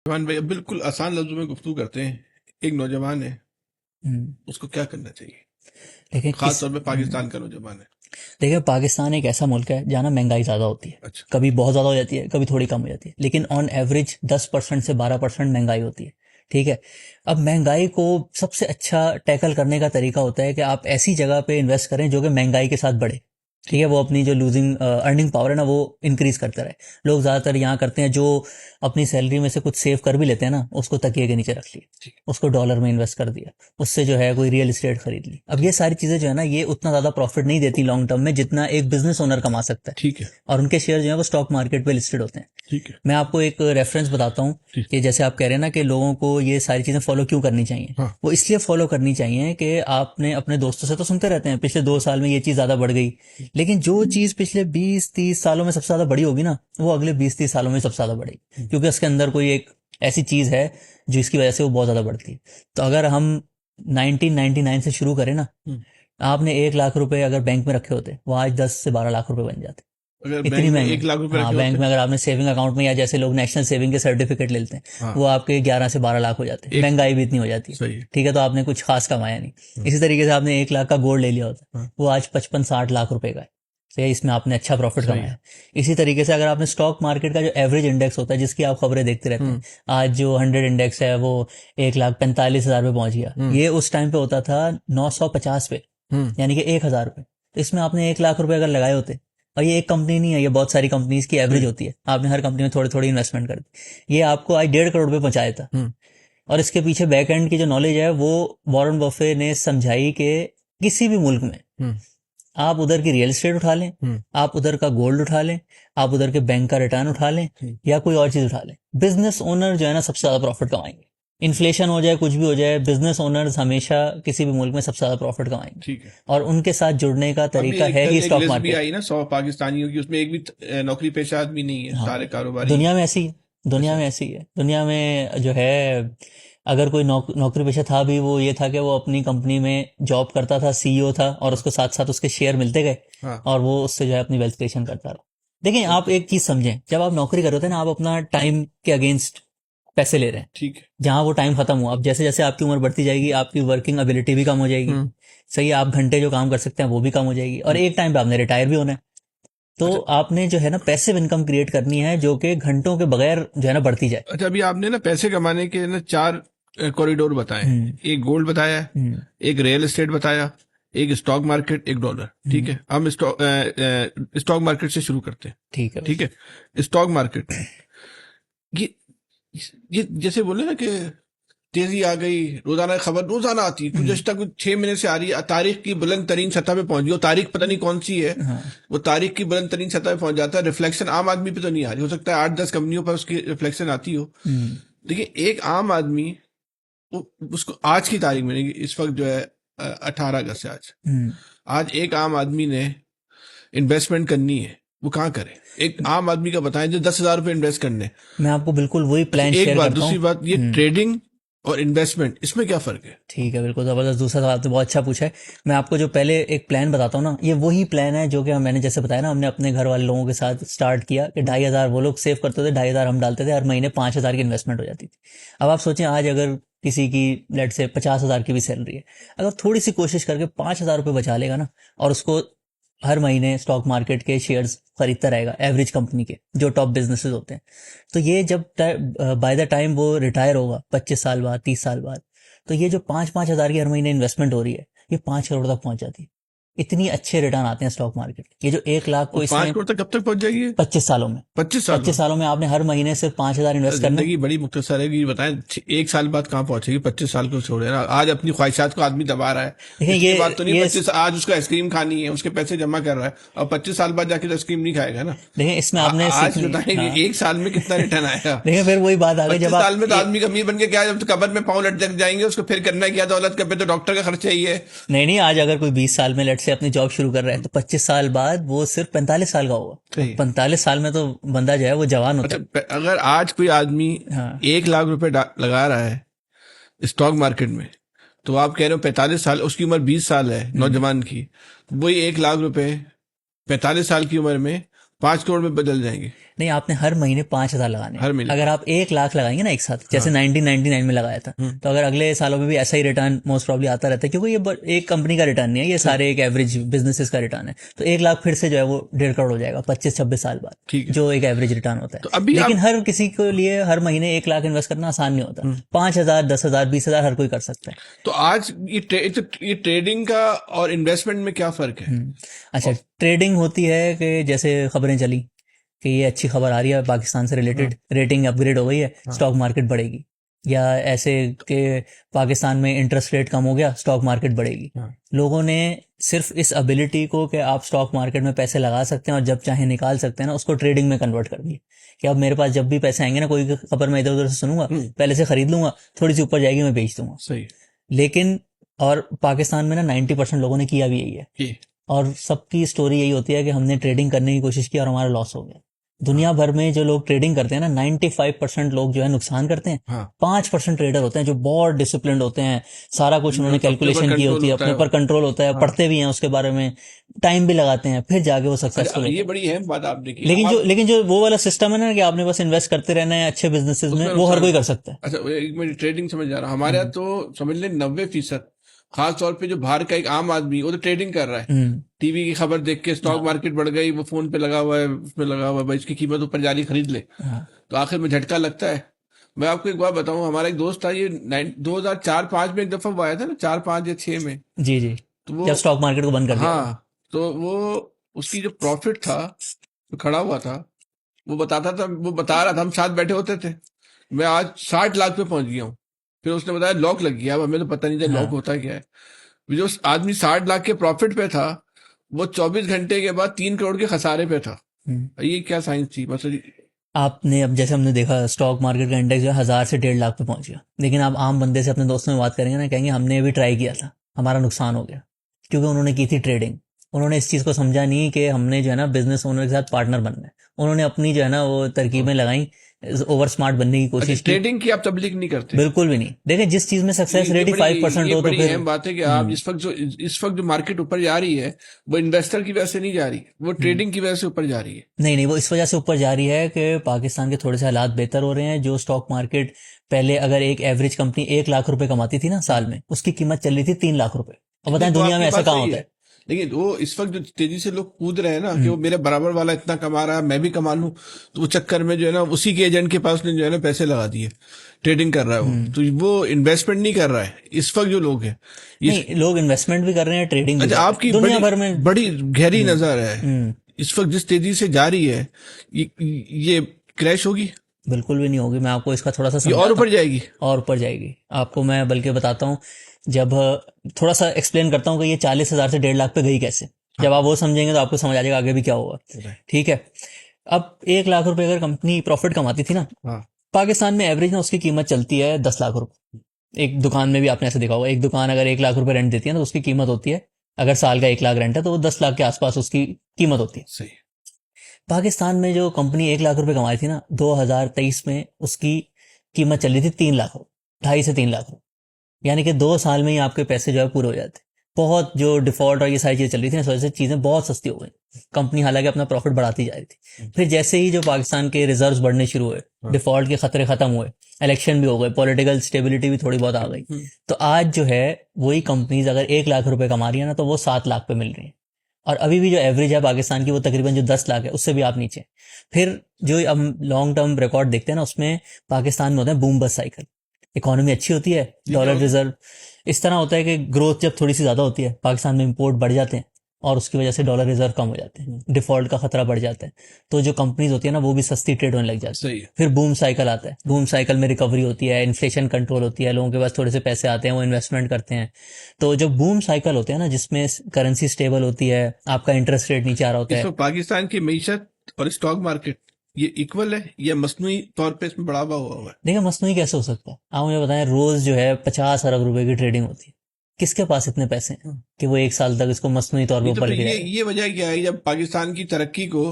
रहमान भाई, अब बिल्कुल आसान लफ्जों में गुफ्तगू करते हैं। एक नौजवान है, हम्म, उसको क्या करना चाहिए? लेकिन खास तौर पे पाकिस्तान का नौजवान है। देखिए पाकिस्तान एक ऐसा मुल्क है जहाँ ना महंगाई ज़्यादा होती है। अच्छा। कभी बहुत ज़्यादा हो जाती है, कभी थोड़ी कम हो जाती है, लेकिन ऑन एवरेज 10% से 12% महंगाई होती है। ठीक है। अब महंगाई को सबसे अच्छा टैकल करने का तरीका होता है कि आप ऐसी जगह पे इन्वेस्ट करें जो कि महंगाई के साथ बढ़े। ठीक ठीक। है, वो अपनी जो लूजिंग अर्निंग पावर है ना वो इंक्रीज करता रहे। लोग ज़्यादातर यहाँ करते हैं जो अपनी सैलरी में से कुछ सेव कर भी लेते हैं ना, उसको तकिए के नीचे रख लिया, ठीक। उसको डॉलर में इन्वेस्ट कर दिया, उससे जो है कोई रियल इस्टेट खरीद ली। अब ये ठीक। सारी चीज़ें जो है ना ये उतना ज़्यादा प्रॉफिट नहीं देती लॉन्ग टर्म में जितना एक बिजनेस ओनर कमा सकता है। ठीक है। और उनके शेयर जो है वो स्टॉक मार्केट पे लिस्टेड होते हैं। ठीक है। मैं आपको एक रेफरेंस बताता हूँ ठीक। कि जैसे आप कह रहे हैं ना कि लोगों को ये सारी चीज़ें फॉलो क्यों करनी चाहिए। हाँ। वो इसलिए फॉलो करनी चाहिए कि आपने अपने दोस्तों से तो सुनते रहते हैं पिछले 2 साल में ये चीज़ ज़्यादा बढ़ गई, लेकिन जो चीज़ पिछले 20-30 सालों में सबसे ज़्यादा बड़ी होगी ना वो अगले 20-30 सालों में सबसे ज़्यादा बढ़ेगी, क्योंकि उसके अंदर कोई एक ऐसी चीज़ है जो इसकी वजह से वो बहुत ज़्यादा बढ़ती है। तो अगर हम 1999 से शुरू करें ना, आपने 1 लाख रुपए अगर बैंक में रखे होते वो आज 10 से 12 लाख रुपए बन जाते। अगर इतनी बैंक में महंगी। 1 लाख रुपए हाँ, रखे बैंक होते। में अगर आपने सेविंग अकाउंट में या जैसे लोग नेशनल सेविंग के सर्टिफिकेट लेते हैं हाँ। वो आपके 11 से 12 लाख हो जाते हैं। एक। महंगाई भी इतनी हो जाती है। सही है। ठीक है, तो आपने कुछ खास कमाया नहीं। इसी तरीके से आपने 1 लाख का गोल्ड ले लिया होता हाँ। वो आज 55-60 लाख रुपए का है। तो इसमें आपने अच्छा प्रॉफिट सही कमाया है। है। इसी तरीके से अगर आपने स्टॉक मार्केट का जो एवरेज इंडेक्स होता है जिसकी आप खबरें देखते रहते हैं, आज जो 100 इंडेक्स है वो 1,45,000 पे पहुंच गया, ये उस टाइम पे होता था 950 पे, यानी कि 1,000 रुपए। तो इसमें आपने 1 लाख रुपए अगर लगाए होते, और ये एक कंपनी नहीं है, ये बहुत सारी कंपनीज की एवरेज होती है, आपने हर कंपनी में थोड़ी थोड़ी इन्वेस्टमेंट कर दी, ये आपको आज 1.5 करोड़ पे पहुंचाया था। और इसके पीछे बैक एंड की जो नॉलेज है वो वॉरेन बफे ने समझाई कि किसी भी मुल्क में आप उधर की रियल एस्टेट उठा लें, आप उधर का गोल्ड उठा लें, आप उधर के बैंक का रिटर्न उठा लें, या कोई और चीज उठा लें, बिजनेस ओनर जो है ना सबसे ज्यादा प्रॉफिट कमाएंगे। इन्फ्लेशन हो जाए कुछ भी हो जाए, बिजनेस ओनर्स हमेशा किसी भी मुल्क में सबसे ज्यादा प्रॉफिट कमाएंगे। ठीक है। और उनके साथ जुड़ने का अभी तरीका है ही एक स्टॉक लिस्ट भी मार्केट। आई ना 100 पाकिस्तानियों की, उसमें एक भी नौकरी पेशा आदमी नहीं है, हाँ, सारे कारोबारी हैं। दुनिया में ऐसी है। दुनिया अच्छा। में ऐसी है। दुनिया में जो है अगर कोई नौकरी पेशा था भी वो ये था कि वो अपनी कंपनी में जॉब करता था, सीईओ था, और उसको साथ साथ उसके शेयर मिलते गए, हाँ। और वो उससे जो है अपनी वेल्थ क्रिएशन करता रहा। देखिए आप एक चीज समझें, जब आप नौकरी कर रहे होते हैं ना आप अपना टाइम के अगेंस्ट पैसे ले रहे हैं। ठीक है। जहां वो टाइम खत्म हुआ, अब जैसे जैसे आपकी उम्र बढ़ती जाएगी आपकी वर्किंग एबिलिटी भी कम हो जाएगी। सही है, आप घंटे जो काम कर सकते हैं वो भी कम हो जाएगी, और एक टाइम पे आपने रिटायर भी होना है। तो अच्छा। आपने जो है ना पैसिव इनकम क्रिएट करनी है जो कि घंटों के बगैर जो है ना बढ़ती जाए। अच्छा, अभी आपने ना पैसे कमाने के ना 4 कॉरिडोर बताए हैं। एक गोल्ड बताया, हम्म, एक रियल एस्टेट बताया, एक स्टॉक मार्केट, एक डॉलर। ठीक है, हम स्टॉक मार्केट से शुरू करते हैं। ठीक है। ठीक है। स्टॉक मार्केट, ये ये जैसे बोले ना कि तेजी आ गई, रोजाना खबर रोजाना आती है, कुछ जैसे तक 6 महीने से आ रही है, तारीख की बुलंद तरीन सतह पे पहुंच गई, वो तारीख पता नहीं कौन सी है, हाँ। वो तारीख की बुलंद तरीन सतह पे पहुंच जाता है। रिफ्लेक्शन आम आदमी पे तो नहीं आ रही, हो सकता है 8-10 कंपनियों पर उसकी रिफ्लेक्शन आती हो। देखिए, एक आम आदमी उसको आज की तारीख में नहीं, इस वक्त जो है 18 अगस्त है आज। आज एक आम आदमी ने इन्वेस्टमेंट करनी है, वो कहाँ करे? एक आम आदमी का बताएं जो 10,000 रुपए इन्वेस्ट करने। मैं आपको बिल्कुल वही अच्छा, प्लान एक शेयर बात, करता दूसरी हूँ। बात, ये ट्रेडिंग और इन्वेस्टमेंट, इसमें क्या फर्क है? ठीक है, बिल्कुल ज़बरदस्त, दूसरा सवाल आपने बहुत अच्छा पूछा है। मैं आपको जो पहले एक प्लान बताता हूँ ना, ये वही प्लान है जो कि मैंने जैसे बताया ना, हमने अपने घर वाले लोगों के साथ स्टार्ट किया कि 2,500 वो लोग सेव करते थे, 2,500 हम डालते थे, हर महीने 5,000 की इन्वेस्टमेंट हो जाती थी। अब आप सोचें आज अगर किसी की लेट से 50,000 की भी सैलरी है, अगर थोड़ी सी कोशिश करके 5,000 रुपये बचा लेगा ना, और उसको हर महीने स्टॉक मार्केट के शेयर्स खरीदता रहेगा एवरेज कंपनी के जो टॉप बिजनेसेस होते हैं, तो ये जब बाय द टाइम वो रिटायर होगा 25 साल बाद, 30 साल बाद, तो ये जो 5-5 हज़ार की हर महीने इन्वेस्टमेंट हो रही है ये 5 करोड़ तक पहुंच जाती है। इतनी अच्छे रिटर्न आते हैं स्टॉक मार्केट। ये जो 1 लाख और को पांच इसने करोड़ तक कब तक पहुंच जाएगी? 25 सालों में, 25 साल में? 25 सालों में आपने हर महीने सिर्फ 5,000 इन्वेस्ट करना है। जिंदगी बड़ी मुख्तसर है कि बताएं, 1 साल बाद कहाँ पहुंचेगी? 25 साल को छोड़े ना, आज अपनी ख्वाहिशात को आदमी दबा रहा है। देखिए इसकी बात तो नहीं, ये 25 आज उसको आइसक्रीम खानी है, उसके पैसे जमा कर रहा है, और 25 साल बाद जाके तो आइसक्रीम नहीं खाएगा ना। देखिए इसमें आपने आज सीखनी। बताएं, हाँ, 1 साल में कितना रिटर्न आएगा? देखिए फिर वही बात आ गई जब 25 साल आप में तो आदमी अमीर बन के क्या, जब तो कब्र में पाँव लटक जाएंगे, उसको फिर करना क्या दौलत का? फिर तो डॉक्टर का खर्चा ही है। नहीं नहीं, आज अगर कोई 20 साल में लेट से अपनी जॉब शुरू कर रहा है तो 25 साल बाद वो सिर्फ 45 साल का होगा। सही। 45 साल में तो बंदा जो है वो जवान होता अच्छा, अगर आज कोई आदमी है। हाँ। 1 लाख रुपए लगा रहा है स्टॉक मार्केट में, तो आप कह रहे हो 45 साल, उसकी उम्र 20 साल है नौजवान की, वही 1 लाख रुपए 45 साल की उम्र में 5 करोड़ में बदल जाएंगे। नहीं, आपने हर महीने 5,000 लगाने हैं। हर महीने अगर आप 1,00,000 लगाएंगे ना एक साथ, जैसे 1999 में लगाया था, तो अगर अगले सालों में भी ऐसा ही रिटर्न मोस्ट प्रॉब्ली आता रहता है, क्योंकि ये एक कंपनी का रिटर्न नहीं है, ये सारे एक एवरेज बिजनेसेस का रिटर्न है, तो 1,00,000 फिर से जो है वो 1.5 करोड़ हो जाएगा 25-26 साल बाद, ठीक है। जो एक एवरेज रिटर्न होता है। तो अभी लेकिन हर किसी के लिए हर महीने 1,00,000 इन्वेस्ट करना आसान नहीं होता। 5,000, 10,000, 20,000 हर कोई कर सकता है। तो आज ये ट्रेडिंग का और इन्वेस्टमेंट में क्या फर्क है? अच्छा, ट्रेडिंग होती है कि जैसे खबरें चली कि ये अच्छी खबर आ रही है पाकिस्तान से रिलेटेड, रेटिंग अपग्रेड हो गई है, स्टॉक मार्केट बढ़ेगी, या ऐसे कि पाकिस्तान में इंटरेस्ट रेट कम हो गया, स्टॉक मार्केट बढ़ेगी। लोगों ने सिर्फ इस एबिलिटी को कि आप स्टॉक मार्केट में पैसे लगा सकते हैं और जब चाहे निकाल सकते हैं ना, उसको ट्रेडिंग में कन्वर्ट कर दिया कि अब मेरे पास जब भी पैसे आएंगे ना, कोई खबर मैं इधर उधर से सुनूंगा, पहले से खरीद लूंगा, थोड़ी सी ऊपर जाएगी मैं बेच दूंगा। सही। लेकिन और पाकिस्तान में ना 90% लोगों ने किया भी यही है, और सबकी स्टोरी यही होती है कि हमने ट्रेडिंग करने की कोशिश की और हमारा लॉस हो गया। दुनिया भर में जो लोग ट्रेडिंग करते हैं ना, 95% लोग जो है नुकसान करते हैं। 5% ट्रेडर होते हैं जो बहुत डिसिप्लिन होते हैं, सारा कुछ उन्होंने कैलकुलेशन की होती है, अपने ऊपर कंट्रोल होता है, पढ़ते भी हैं उसके बारे में, टाइम भी लगाते हैं, फिर जाके वो सक्सेसफुल। ये बड़ी अहम बात आपने की। लेकिन जो वो वाला सिस्टम है ना कि आपने बस इन्वेस्ट करते रहना है अच्छे बिजनेसेस में, वो हर कोई कर सकता है। अच्छा, एक मिनट, ट्रेडिंग समझ जा रहा, हमारे यहाँ तो समझ लें 90%, खास तौर पे जो बाहर का एक आम आदमी, वो तो ट्रेडिंग कर रहा है, टीवी की खबर देख के स्टॉक मार्केट बढ़ गई, वो फोन पे लगा हुआ है, उसमें लगा हुआ है, भाई इसकी कीमत ऊपर जा रही, खरीद ले, तो आखिर में झटका लगता है। मैं आपको एक बात बताऊं, हमारा एक दोस्त था, ये 2004-5 में एक दफा वो आया था ना, 4-5 या 6 में, जी, तो वो जब स्टॉक मार्केट को बंद कर दिया। हाँ, तो वो उसकी जो प्रॉफिट था, जो खड़ा हुआ था, वो बताता था, वो बता रहा था, हम साथ बैठे होते थे, मैं आज 60 लाख पे पहुंच गया हूँ। फिर उसने बताया लॉक लग गया, अब हमें तो पता नहीं था लॉक होता क्या है। जो आदमी 60 लाख के प्रॉफिट पे था, वो 24 घंटे के बाद 3 करोड़ के खसारे पे था। ये क्या साइंस थी? मतलब आपने अब जैसे हमने देखा स्टॉक मार्केट का इंडेक्स जो 1,000 से 1.5 लाख पे पहुंच गया, लेकिन आप आम बंदे से अपने दोस्तों में बात करेंगे ना, कहेंगे हमने भी ट्राई किया था, हमारा नुकसान हो गया, क्योंकि उन्होंने की थी ट्रेडिंग। उन्होंने इस चीज़ को समझा नहीं कि हमने जो है ना बिजनेस ओनर के साथ पार्टनर बनना है। उन्होंने अपनी जो है ना वो तरकीबें लगाई, ओवर स्मार्ट बनने की कोशिश की। ट्रेडिंग की आप तबलीग नहीं करते? बिल्कुल भी नहीं। देखिए, जिस चीज में सक्सेस रेट ही 5% हो, तो फिर अहम बात है कि आप इस वक्त जो मार्केट ऊपर जा रही है, वो इन्वेस्टर की वजह से नहीं जा रही, वो ट्रेडिंग की वजह से ऊपर जा रही है। नहीं, वो इस वजह से ऊपर जा रही है कि पाकिस्तान के थोड़े से हालात बेहतर हो रहे हैं। जो स्टॉक मार्केट पहले अगर एक एवरेज कंपनी 1,00,000 रुपए कमाती थी ना साल में, उसकी कीमत चल रही थी 3,00,000 रुपए। अब बताएं दुनिया में ऐसा कहाँ होता है? लेकिन वो इस वक्त जो तेजी से लोग कूद रहे हैं ना, कि वो मेरे बराबर वाला इतना कमा रहा है, मैं भी कमा लूं, तो वो चक्कर में जो है ना, उसी के एजेंट के पास ने जो है ना पैसे लगा दिए, ट्रेडिंग कर रहा है वो, तो वो इन्वेस्टमेंट नहीं कर रहा है इस वक्त जो लोग हैं। नहीं, लोग इन्वेस्टमेंट भी कर रहे हैं, ट्रेडिंग भी। अच्छा, आपकी दुनिया भर में बड़ी गहरी नजर है, इस वक्त जिस तेजी से जा रही है, ये क्रैश होगी? बिल्कुल भी नहीं होगी। मैं आपको इसका थोड़ा सा और ऊपर जाएगी, और ऊपर जाएगी। आपको मैं बल्कि बताता हूँ, जब थोड़ा सा एक्सप्लेन करता हूँ कि ये 40,000 से 1.5 लाख पे गई कैसे। जब आप वो समझेंगे तो आपको समझ आ जाएगा आगे भी क्या होगा। ठीक है, अब 1,00,000 रुपए अगर कंपनी प्रॉफिट कमाती थी ना, पाकिस्तान में एवरेज ना उसकी कीमत चलती है 10 लाख रुपए। एक दुकान में भी आपने ऐसे देखा होगा, एक दुकान अगर 1,00,000 रुपए रेंट देती है ना, तो उसकी कीमत होती है, अगर साल का 1,00,000 रेंट है तो वो 10 लाख के आसपास उसकी कीमत होती है। सही। पाकिस्तान में जो कंपनी 1,00,000 रुपए कमाई थी ना, 2023 में उसकी कीमत चल रही थी 3 लाख रुपए, 2.5 से 3 लाख रुपए। यानी कि 2 साल में ही आपके पैसे जो है पूरे हो जाते। बहुत जो डिफॉल्ट और ये सारी चीजें चल रही थी ना, वजह से चीजें बहुत सस्ती हो गई। कंपनी हालांकि अपना प्रॉफिट बढ़ाती जा रही थी। फिर जैसे ही जो पाकिस्तान के रिजर्व्स बढ़ने शुरू हुए, डिफॉल्ट के खतरे खत्म हुए, इलेक्शन भी हो गए, पॉलिटिकल स्टेबिलिटी भी थोड़ी बहुत आ गई, तो आज जो है वही कंपनीज अगर 1,00,000 रुपए कमा रही है ना, तो वो 7 लाख पे मिल रही है। और अभी भी जो एवरेज है पाकिस्तान की, वो तकरीबन जो 10 लाख है, उससे भी आप नीचे। फिर जो हम लॉन्ग टर्म रिकॉर्ड देखते हैं ना, उसमें पाकिस्तान में होता है बूम बस्ट साइकिल। इकोनॉमी अच्छी होती है, डॉलर रिजर्व इस तरह होता है कि ग्रोथ जब थोड़ी सी ज्यादा होती है, पाकिस्तान में इंपोर्ट बढ़ जाते हैं और उसकी वजह से डॉलर रिजर्व कम हो जाते हैं, डिफॉल्ट का खतरा बढ़ जाता है, तो जो कंपनीज होती है ना वो भी सस्ती ट्रेड होने लग जाती है। फिर बूम साइकिल आता है, बूम साइकिल में रिकवरी होती है, इन्फ्लेशन कंट्रोल होती है, लोगों के पास थोड़े से पैसे आते हैं, वो इन्वेस्टमेंट करते हैं। तो जो बूम साइकिल होते हैं ना, जिसमें करेंसी स्टेबल होती है, आपका इंटरेस्ट रेट नीचे आ रहा होता है। पाकिस्तान की मीशत और स्टॉक मार्केट ये इक्वल है या मसनूई तौर पे इसमें बढ़ावा हुआ है? देखिए, मसनूई कैसे हो सकता है? आप मुझे बताएं, रोज जो है 50 अरब रुपए की ट्रेडिंग होती है। किसके पास इतने पैसे हैं कि वो एक साल तक इसको मसनूई तौर पर ऊपर गिराए? ये वजह क्या है, जब पाकिस्तान की तरक्की को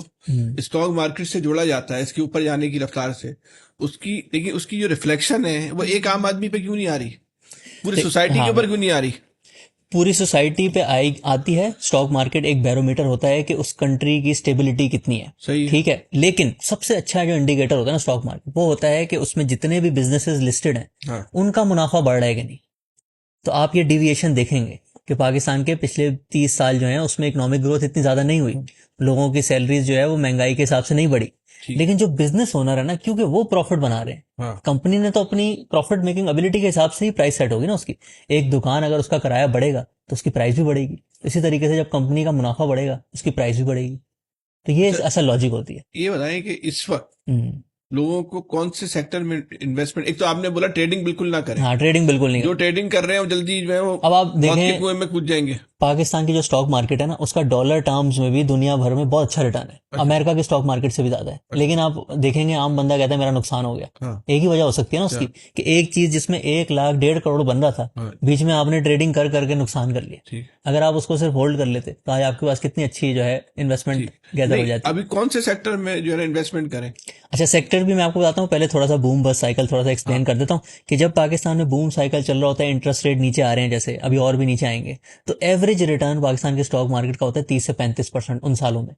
स्टॉक मार्केट से जोड़ा जाता है, इसके ऊपर जाने की रफ्तार से, लेकिन उसकी जो रिफ्लेक्शन है वो एक आम आदमी पे क्यों नहीं आ रही, पूरी सोसाइटी के ऊपर क्यों नहीं आ रही? पूरी सोसाइटी पे आती है। स्टॉक मार्केट एक बैरोमीटर होता है कि उस कंट्री की स्टेबिलिटी कितनी है, सही है। ठीक है। लेकिन सबसे अच्छा जो इंडिकेटर होता है ना स्टॉक मार्केट, वो होता है कि उसमें जितने भी बिजनेसेस लिस्टेड हैं हाँ। उनका मुनाफा बढ़ रहा है कि नहीं। तो आप ये डिविएशन देखेंगे कि पाकिस्तान के पिछले 30 साल जो है उसमें इकोनॉमिक ग्रोथ इतनी ज्यादा नहीं हुई, लोगों की सैलरीज जो है वो महंगाई के हिसाब से नहीं बढ़ी, लेकिन जो बिजनेस ओनर है ना, क्योंकि वो प्रॉफिट बना रहे हैं, हाँ। कंपनी ने तो अपनी प्रॉफिट मेकिंग एबिलिटी के हिसाब से ही प्राइस सेट होगी ना उसकी। एक दुकान अगर उसका किराया बढ़ेगा तो उसकी प्राइस भी बढ़ेगी, इसी तरीके से जब कंपनी का मुनाफा बढ़ेगा उसकी प्राइस भी बढ़ेगी। तो ये ऐसा लॉजिक होती है। ये बताएं कि इस वक्त लोगों को कौन से सेक्टर में इन्वेस्टमेंट, एक तो आपने बोला ट्रेडिंग बिल्कुल ना करें। हाँ, ट्रेडिंग बिल्कुल नहीं। जो ट्रेडिंग कर रहे हैं वो जल्दी जो है वो अब आप मौत के देखें कुएं में कूद जाएंगे। पाकिस्तान की जो स्टॉक मार्केट है ना, उसका डॉलर टर्म्स में भी दुनिया भर में बहुत अच्छा रिटर्न है, अमेरिका के स्टॉक मार्केट से भी ज्यादा है। लेकिन आप देखेंगे आम बंदा कहता है मेरा नुकसान हो गया। हाँ। एक ही वजह हो सकती है ना उसकी, कि एक चीज जिसमें 1 लाख 1.5 करोड़ बन रहा था, हाँ। बीच में आपने ट्रेडिंग कर करके नुकसान कर लिया। ठीक। अगर आप उसको सिर्फ होल्ड कर लेते तो आज आपके पास कितनी अच्छी जो है इन्वेस्टमेंट गैदर हो नहीं, जाती। अभी कौन से सेक्टर में जो है ना इन्वेस्टमेंट करें? अच्छा, सेक्टर भी मैं आपको बताता हूँ। पहले थोड़ा सा बूम बस साइकिल थोड़ा सा एक्सप्लेन कर देता हूँ कि जब पाकिस्तान में बूम साइकिल चल रहा होता है, इंटरेस्ट रेट नीचे आ रहे हैं, जैसे अभी और भी नीचे आएंगे, तो एवरेज रिटर्न पाकिस्तान के स्टॉक मार्केट का होता है 30 से 35% उन सालों में,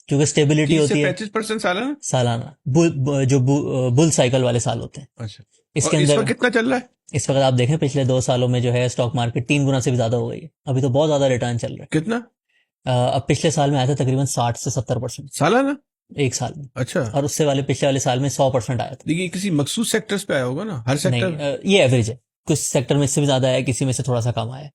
क्योंकि स्टेबिलिटी 30 होती से है। 35% सालाना? सालाना बुल साइकिल वाले साल होते हैं। अच्छा। इसके और इस अंदर वक्त कितना चल रहा है? इस वक्त आप देखें पिछले 2 सालों में जो है स्टॉक मार्केट 3 गुना से भी ज्यादा हो गई है। अभी तो बहुत ज्यादा रिटर्न चल रहा कितना? है। अब पिछले साल में आया था तकरीबन 60 से 70% सालाना? एक साल में। अच्छा। और उससे वाले पिछले वाले साल में 100% आया था। देखिए किसी मखसूस सेक्टर्स पे आया होगा ना, हर सेक्टर। नहीं, ये एवरेज है। कुछ सेक्टर में इससे भी ज्यादा है, किसी में से थोड़ा सा कम आया है।